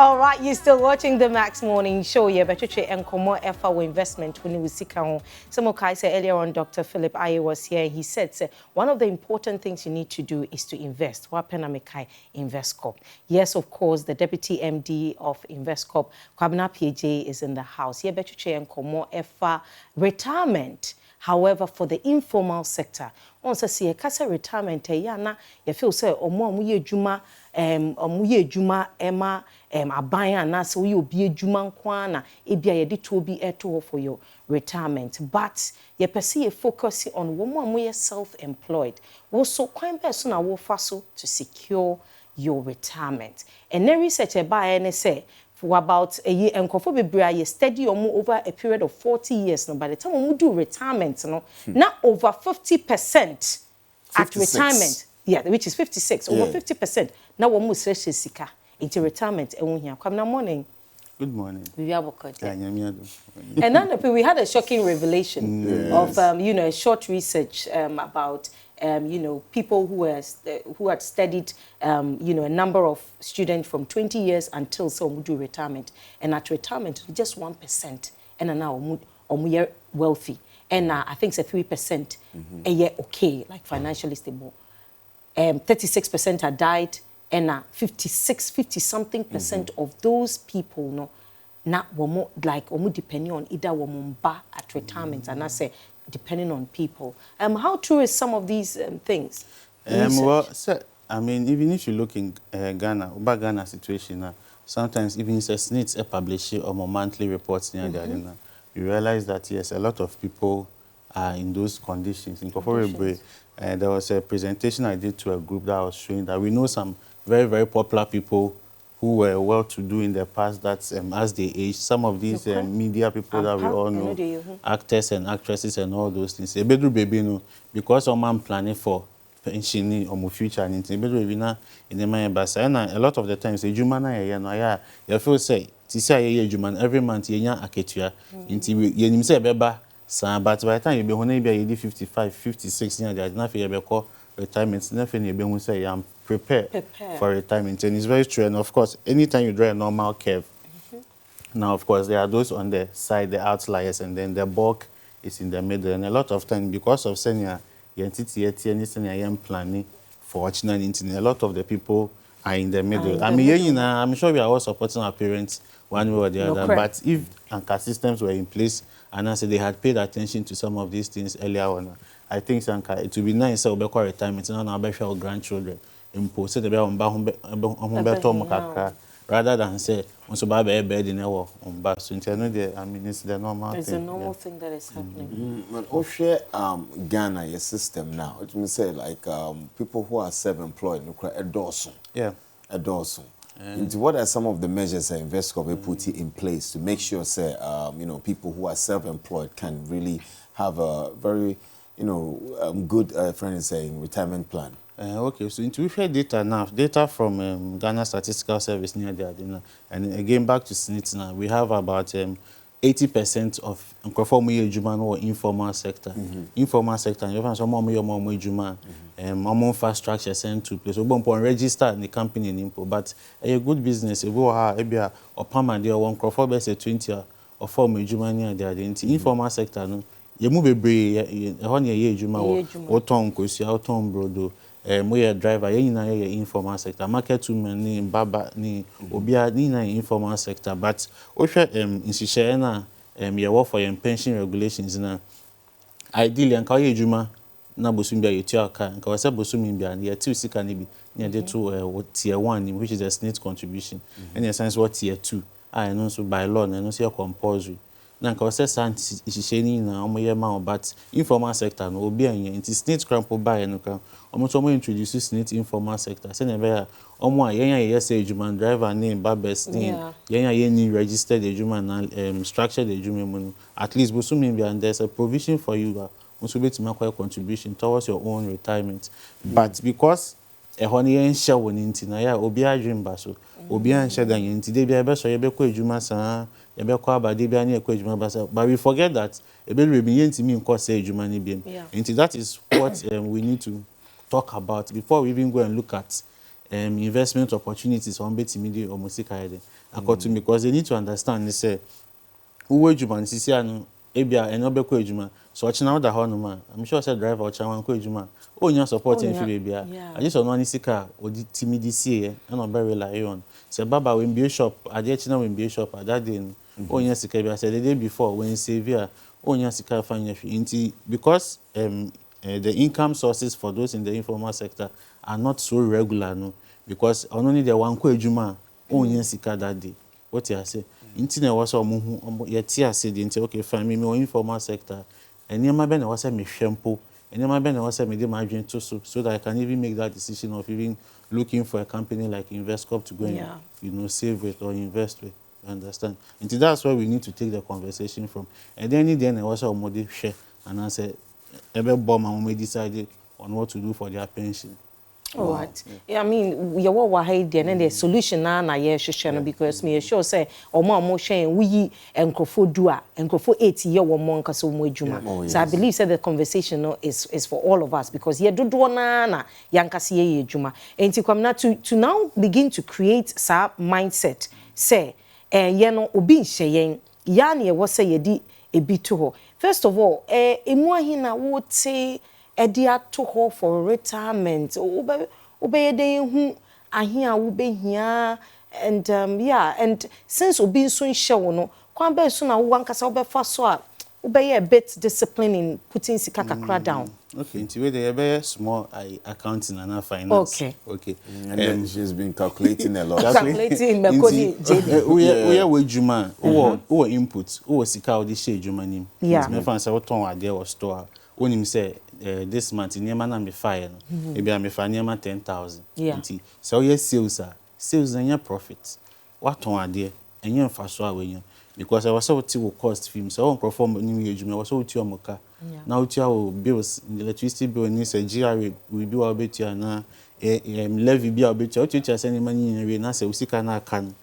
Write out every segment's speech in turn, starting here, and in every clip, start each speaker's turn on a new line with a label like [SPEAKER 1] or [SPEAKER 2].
[SPEAKER 1] All right, you're still watching the Max Morning Show. Yeah, but you and more effort investment when you see count. Some of said earlier on, Dr. Philip Apeagyei was here. He said, one of the important things you need to do is to invest. Kwabena Apeagyei InvestCorp. Yes, of course, the Deputy MD of InvestCorp, Kwabena Apeagyei, is in the house. Yeah, but you and more effort retirement. However, for the informal sector, on say kasa retirement yana you feel say omo ye juma ema aban na so you obi juma nkwa na ebia ye de to bi eto for your retirement, but ye pese ye focus on womo ye self-employed wo so kwan be so na wo fa so to secure your retirement. And the research by say for about a year and you steady over a period of 40 years. No, by the time we do retirement, no, not over 50% at retirement. Yeah, which is 56, over 50%. Now we must stretch sika into retirement. Come now morning.
[SPEAKER 2] Good morning.
[SPEAKER 1] And then we had a shocking revelation of a short research about people who had studied a number of students from 20 years until some do retirement, and at retirement just 1% and now are wealthy, and I think it's 3% a year okay, like financially stable. 36% are died, and 50 something percent of those people no not like depending on either ba at retirement, and I say depending on people. How true is some of these things?
[SPEAKER 2] Well, sir, I mean, even if you look in Ghana situation, sometimes even SNITs publish or more monthly reports near you realize that yes, a lot of people are in those conditions. In Koforebre, there was a presentation I did to a group that was showing that we know some very, very popular people who were well-to-do in the past that as they age, some of these media people that we all know, actors and actresses and all those things, because I'm planning for pension or future and in the mind, but a lot of the times, you feel say, every month, but by the time you be when you 55, 56, retirement, nothing say I'm prepared for retirement, and it's very true. And of course, anytime you draw a normal curve, now of course there are those on the side, the outliers, and then the bulk is in the middle. And a lot of time, because of senior entity, planning for a lot of the people are in the middle. I'm sure we are all supporting our parents one way or the other. But if anchor systems were in place, and I said they had paid attention to some of these things earlier on, I think it would be nice to be retirement and now our grandchildren impose rather than say also buy a bed in our own bath. So I mean it's the normal thing.
[SPEAKER 1] It's a normal thing that is happening.
[SPEAKER 3] Ghana your system now. It means say like people who are self-employed, a dozen.
[SPEAKER 2] Yeah.
[SPEAKER 3] A dozen. What are some of the measures that InvestCorp put in place to make sure, say, people who are self-employed can really have a very, good, friend is saying, retirement plan?
[SPEAKER 2] Okay, so into we data now, data from Ghana Statistical Service near there, and again back to SNITs now, we have about 80% of or informal sector. Informal sector, you have some more infrastructure sent to place. We won't register in the company in Impo, but a good business, a go a or permanent one crop best 20 or 4 major near there. The informal sector, no, you move a bray, a honey year juma or tongue, because you are tongue brodo. We are driver, informal sector. Market women, ni baba, ni obia, ni informal sector. But Osha in Sishena, you work for your pension regulations now. Ideally, and call you Juma, na bosumbia you tiaka, and Kawasa bosumbia, and you two sikanibi, near the two tier 1, which is a SNIT contribution. And in a sense, what tier 2? I know so by law, and I know so compulsory. Now, because is na but informal sector no obi anya nti SNIT crampo buy no kan omo introduce SNIT informal sector say na omo a yen say human driver name barbers name yen registered human structured human at least bosumi and there's a provision for you also be to make a contribution towards your own retirement. But because honey yen share won nti na obi adwin ba so obi an share dan nti dey be so ye be ko adwuma sa but we forget that that is what we need to talk about before we even go and look at investment opportunities on Betty Media or Musika. according because they need to understand they say who ejuma nsisi anu ebia enobeko ejuma so ochina da ho no ma I'm sure say driver ocha wan ko ejuma onya support in fi bia I just on sika odi timidi sie and on very rely on say baba when be shop ade china when be shop that day onya sika bia say the day before when severe onya sika fanya fi inti because the income sources for those in the informal sector are not so regular no because only the one ko ejuma onya sika that day what you say inti na was omo yeti ase de inti okay fine me informal sector enema be na was me hwempo enema be na was me de margin to so that I can even make that decision of even looking for a company like Investcorp to go and save with or invest with. You understand? And that's where we need to take the conversation from. And then I was already share and I said every bomb and we decided on what to do for their pension.
[SPEAKER 1] All right. Yeah, I mean, we are what and the solution na yeah, because me sure say omo share we encrofo dua encrofo 80 year one month so mo ejuma. So I believe say the conversation is for all of us because ye dodo na yankase ye ejuma. Enti Kwabena to now begin to create sa mindset say ye no obi nhye yen ya na ye wo say ye di ebi to ho. First of all, emu ahina wo te edia to ho for retirement obey dey hu ahia wo be hia and and since obi so nhye no kwan be so na wo ankasa wo be fa so a obey a bit discipline in putting sika kakra down.
[SPEAKER 2] Okay, until we dey be small accounting and finance. Okay.
[SPEAKER 3] And then she's been calculating a lot.
[SPEAKER 1] Calculating mekoni JD.
[SPEAKER 2] We are juma o input o sika o di share juma nim. Me fan say what ton ade or store. Onim say this month niema na me fire no. E bia me fa niema 10,000. Nti so we sales na profit. What ton ade enye mfa so awenye. Because I was so to cost film so on perform new ejuma was so to omoka now to our bills the electricity bill ni say GRA we be our betu na levy be our betu o to send money in we na say usika na kan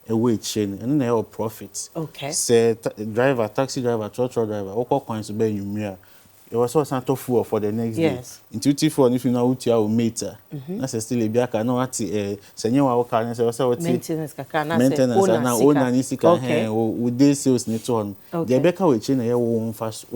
[SPEAKER 2] a way chain and na your profit.
[SPEAKER 1] Okay,
[SPEAKER 2] say driver taxi driver truck driver o ko kwan so be yumia it was so santo fuel for the next day intuitive for if you know what you meter na say still e bia ka na what senye wa ka na say what
[SPEAKER 1] maintenance kaka na
[SPEAKER 2] maintenance na owner ni sika we dey sales ni to on the beka we chain na wo fast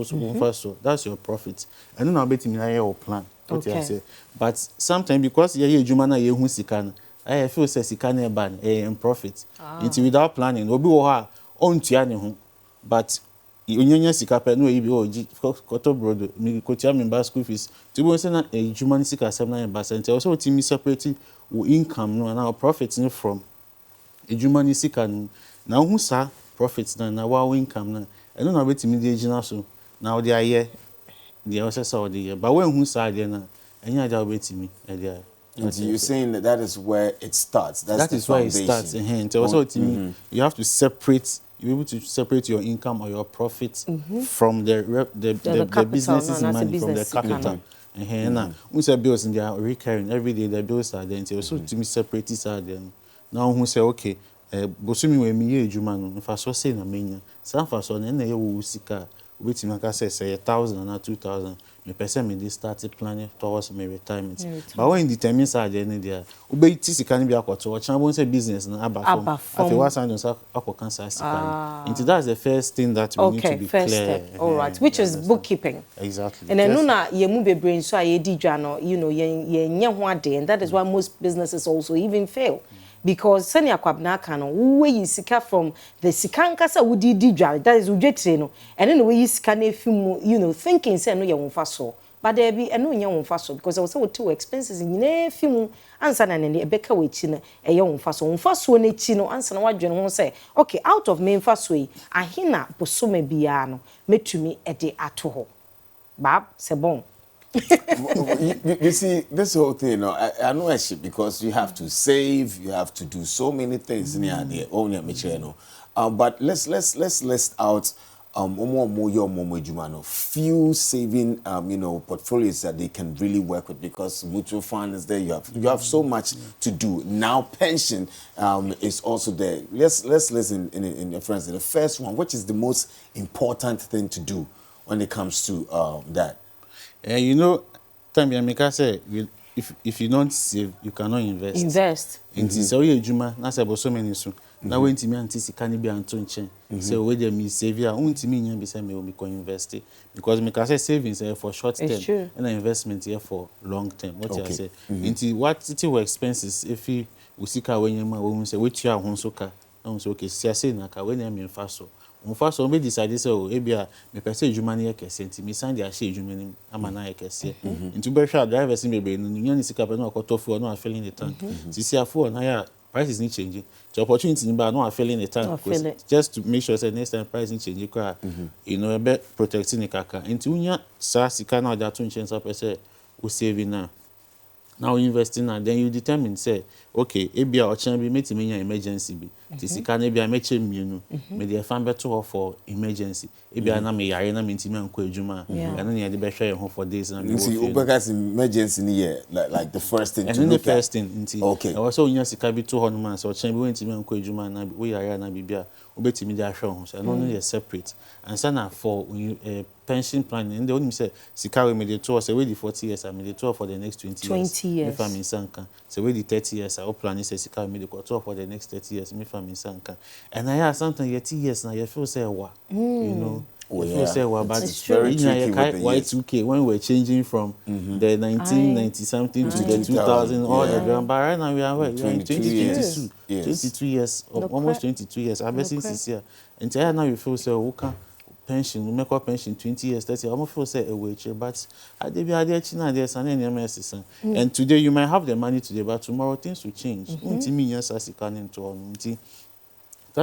[SPEAKER 2] so that's your profit and na betimi na your plan what you say but sometimes because ye ejuma na ye hu sika na I feel say sika na ban in profit into without planning obi wo ha on tua ne ho but onyanya sika pe no ebi oji koto brodo mi kotia me ba school fees to be say na ejuma ni sika 7% also timi separate wo income no na profit no from ejuma ni sika na hu sa profit na wa income na eno na betimi dey ejina so na wo dey aye dey also say dey but when hu sa dey na enya dey betimi e dey.
[SPEAKER 3] And you're saying that is where it starts. That is
[SPEAKER 2] where it starts. Also, you have to separate. You're able to separate your income or your profits from the business's money, from the capital. Now, who say bills they are recurring every day? The bills are there. Also, to me separate this are there. Now, who say okay? Bosumi we mi ejuma no. If I so say na menya, some for so na ye wo sika. Wait, I say 1,000 or 2,000. Me person me this started planning towards my retirement. But when determines are there, there, ube tisi can be a quarter. Or champion say business na aba form. After what I don't ako cancer sika. Into that's the first thing that we need to be
[SPEAKER 1] first
[SPEAKER 2] clear.
[SPEAKER 1] Step. All right, which is bookkeeping.
[SPEAKER 2] Exactly.
[SPEAKER 1] And then nuna ye move brain so ye di jano, ye nye and that is why most businesses also even fail. Because senior Kwabena kano we yi sika from the sikanka sa wudi di dware that is ujete no and then we yi sika na fimu thinking say no ye wonfa so but there be eno nye wonfa so because I say too expenses nyina fimu ansa na ne ebeka we chi na ye wonfa so na chi no ansa na wadwene ho say okay out of me mfa so yi ahina bosome bia no metumi ede ato ho bab c'est bon.
[SPEAKER 3] You see, this whole thing, I know a shit because you have to save, you have to do so many things in there. But let's list out few saving portfolios that they can really work with because mutual fund is there. You have so much to do now. Pension is also there. Let's listen in your friends. The first one, which is the most important thing to do when it comes to that.
[SPEAKER 2] Time Yamika say if you don't save, you cannot invest.
[SPEAKER 1] Invest.
[SPEAKER 2] And so you juma, na say so many so. Now when to me anticipate can be antunchen. So where they me save ya, unti me nya be say me go invest because me can say savings for short term and investment here for long term. What you say? Into what it will expenses if you usika when you ma we say which you are honsoka. No so okay, say na ka when you faso. First, we decided so ebia me pese adwuma na yekese nti me san dia hye adwuma nim ama na yekese nti be hwa drivers me be no nya ni sika pe na okotofu no filling the tank sisi afo na ya prices ni change the opportunity ni ba no filling the tank just to make sure say next time price ni change kwa you know be protecting the kaka nti unya sa sika na da to nchen pese we saving now investing and then you determine say okay ebia o chan bi metimi nya emergency bi ti sika na ebia meche mienu me dey fan beto for emergency ebia na me yare na me ntimi anko adwuma and then dey be hwe ho for days na me
[SPEAKER 3] see ubeka's emergency ni here like the first thing to look
[SPEAKER 2] the first thing nti
[SPEAKER 3] okay
[SPEAKER 2] also unya sika bi to ho no man so chan bi ntimi anko adwuma na we yare na bibia obetimi dey hwe ho so no no dey separate and so na for pension plan and they only say sika we me dey to say we the 40 years I me dey to for the next 20 years. If I'm in Sanka, so with the 30 years, I plan is a medical tour for the next 30 years. If I'm in Sanka, and I have something 30 years now, you feel say what, you know, feel say what, but
[SPEAKER 3] it's very tricky with the
[SPEAKER 2] Y2K when we're changing from the 1990 something to the 2000 all the ground. But right now we are 2022, 22 years, almost 22 years. I've been since this year, and now you feel say who can. Pension, we make our pension 20 years, 30 years. I almost feel say a wage, but I did be idea China there's an NMS. And today you might have the money today, but tomorrow things will change. That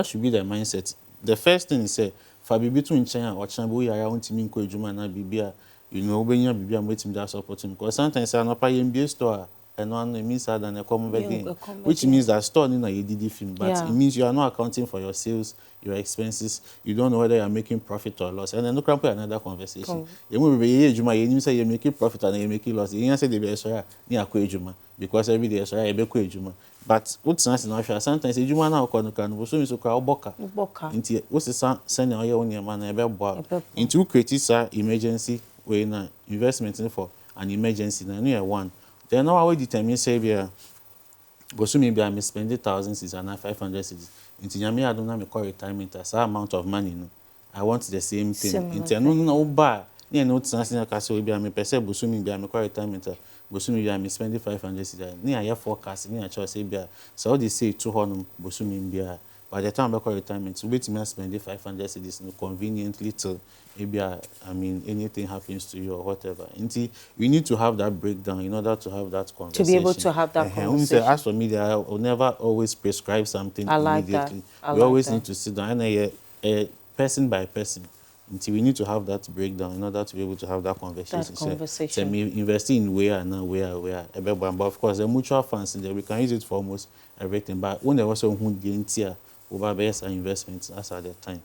[SPEAKER 2] should be the mindset. The first thing is say for between China or China, we are around to me Bibia, you know, when you're Bibia waiting that support him. Because sometimes I'm not paying MBA store. And one means that than a common again, which means that store in a EDD film, but it means you are not accounting for your sales, your expenses. You don't know whether you are making profit or loss. And then look at another conversation. You will be you say you're making profit and you're making loss. You say the best near Kwejuma because every day is a Kwejuma. But what's nice in sometimes you man now can so so called boka. Into what's the sending all your own man about into create emergency way na investment for an emergency na near one. Then now I determine say be go so maybe I spend 1,000 cedis and 500 cedis. Into Yami I don't have a retirement as amount of money. No, I want the same thing. Into no bar. You know, it's nothing like so be I me perceive go so maybe I me retirement. Go so maybe I spend 500 cedis. Ni I forecast ni I choose say be so they say 200 go so maybe by the time I go retirement, wait me spend 500 cedis no conveniently till maybe I mean anything happens to you or whatever. Until we need to have that breakdown in order to have that conversation.
[SPEAKER 1] To be able to have that conversation.
[SPEAKER 2] As for me, I will never always prescribe something immediately. We always need to sit down and person by person. Until we need to have that breakdown in order to be able to have that conversation. So me investing in where. But of course, the mutual funds in there, we can use it for almost everything. But when there was some who over best investments as at the time.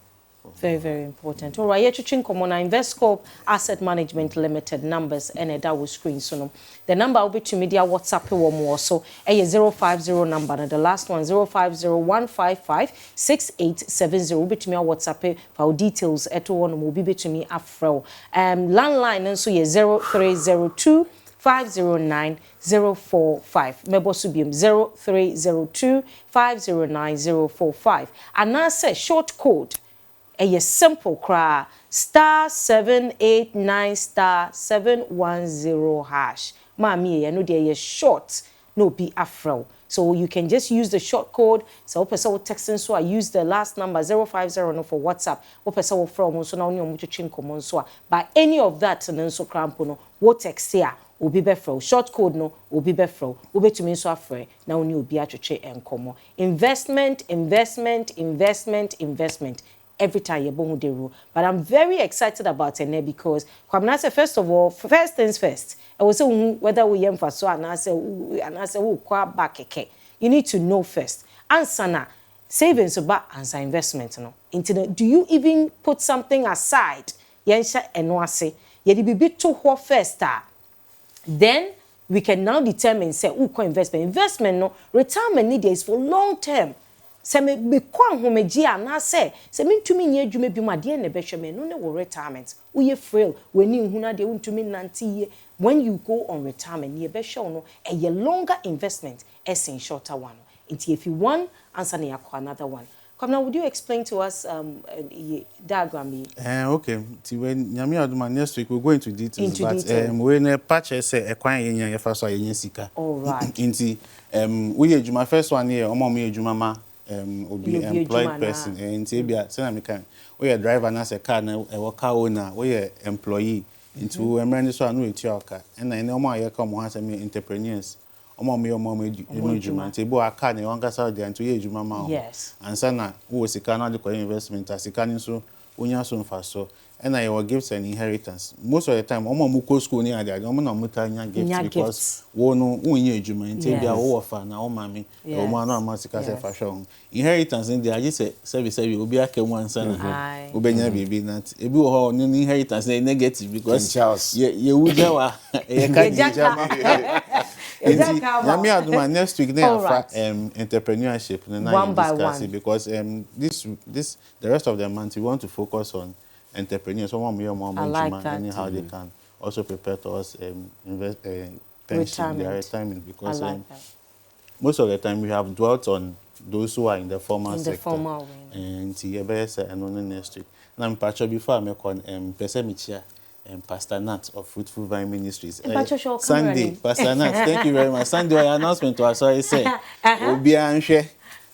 [SPEAKER 1] Very, very important. All right, you're touching common Investcorp Asset Management Limited numbers and that will screen soon. The number will be to media WhatsApp or more. So a 050 number and the last one 050-155-6870 will be to me WhatsApp for details at one will be to me afro. Landline and so ye 0302 509 045. Mebo subium 0302 509 045. And now say short code. A simple cry *789 *710 hash. Mami, I know they are short, no be afro. So you can just use the short code. So person texting so I use the last number 050 no for WhatsApp. Person from so now you to chin common so by any of that and so crampo no what text here will be befro. Short code no will be befro. Will be to me so afraid. Now you be at and come investment. Every time you're born with the rule. But I'm very excited about it because Kwabena say first of all, first things first. I will say whether we emphasize and I say who back. You need to know first. Answer na savings about answer investment no. Do you even put something aside? Yensha enwase. Yedi be too ho first then we can now determine say who investment. Investment no retirement need is for long term. Se me kwa homeji ana se me ntumi nye adwuma bi ma de na behwe me no ne wo retirement wo ye frail wani nhuna de ntumi nante ye when you go on retirement ye behwe no a longer investment as in shorter one If you one, answer na another one. Come now, would you explain to us diagram?
[SPEAKER 2] Okay. When Nyame aduma next week we'll go into details.
[SPEAKER 1] Detail.
[SPEAKER 2] When a patch say ekwan yenya ye fa so yenya sika.
[SPEAKER 1] All right.
[SPEAKER 2] Nti we ejuma first one here omo me ejuma ma obi employed person. Nti bia say na me kan we a driver na say car na e car owner, we a employee. Nti we emre so anu etua oka. Na ene omo aye ka omo ha say me entrepreneurs. Omo me ejuma nti bo aka na wan kasa dia nti ye ejuma ma.
[SPEAKER 1] Yes.
[SPEAKER 2] Ansa na wo sika na de kwa investment asika ni so unya so mfa so and I will gifts and inheritance most of the time omo mu ko school ni ade ade omo na mutanya gifts because wo no unya ejuma nti bia wo ofa na o mami o mo na ma sika se fa hwe inheritance ndi age se service obi aka mu ansa na obenya bibi na ebi wo ho ni inheritance na negative because ye wuja wa ye ka jama Nyame aduma next week na afa entrepreneurship na discuss it because this the rest of the month we want to focus on entrepreneurs so and how they can also prepare towards invest pension their retirement because most of the time we have dwelt on those who are in the formal sector and and next week now before I make on pesemichia Pastor Nat of Fruitful Vine Ministries. Sunday, Pastor Nat, thank you very much. Sunday, our announcement was sorry say Obianche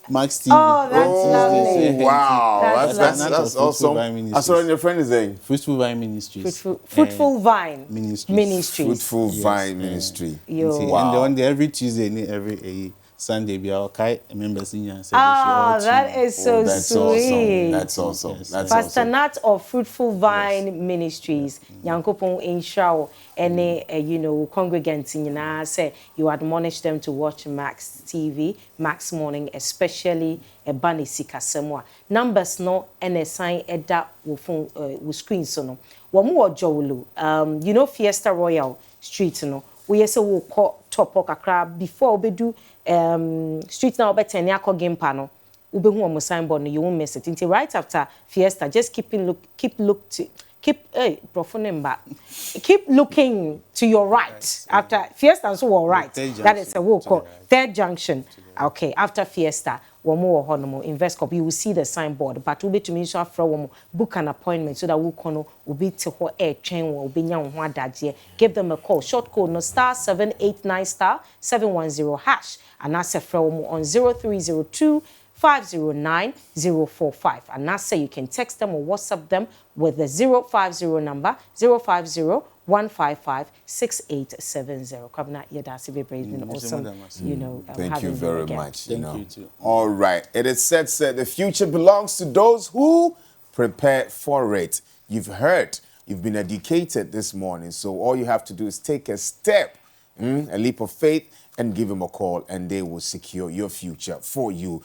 [SPEAKER 2] Max TV.
[SPEAKER 1] Oh, that's lovely.
[SPEAKER 3] Wow, that's awesome. I saw your friend is saying
[SPEAKER 2] Fruitful Vine Ministries.
[SPEAKER 1] Fruitful Vine Ministries.
[SPEAKER 3] Fruitful Vine Ministry.
[SPEAKER 2] Wow. And every Tuesday, every Sunday, be our Kai members in your
[SPEAKER 1] that is so sweet.
[SPEAKER 3] That's awesome. Yes, that's
[SPEAKER 1] Pastor
[SPEAKER 3] awesome.
[SPEAKER 1] Nat of Fruitful Vine Ministries, Yankopon in Shao, any congregants in say you admonish them to watch Max TV, Max Morning, especially a Bani Sikasemwa. Numbers no and a sign edda with screen so no. Wamu Jowulu, Fiesta Royal Street no. We say we call top kakra before we do street now better any game panel. Ube who am signboard you won't miss it. Until right after Fiesta, just keep looking to your right after Fiesta and so all right. That is a walk call third junction. Okay, after Fiesta, one more honomo invest copy. You will see the signboard, but we'll be to me so from book an appointment so that we'll be to her air chain will be young one that year. Give them a call. Short code no *789 *710# and ask a from on 0302 509 045. And now say you can text them or WhatsApp them with the 050 number 050 155 6870. Kwabena Apeagyei has been awesome.
[SPEAKER 3] Thank you very much.
[SPEAKER 2] Thank you too.
[SPEAKER 3] All right. It is said the future belongs to those who prepare for it. You've heard, you've been educated this morning. So all you have to do is take a step, a leap of faith, and give them a call, and they will secure your future for you.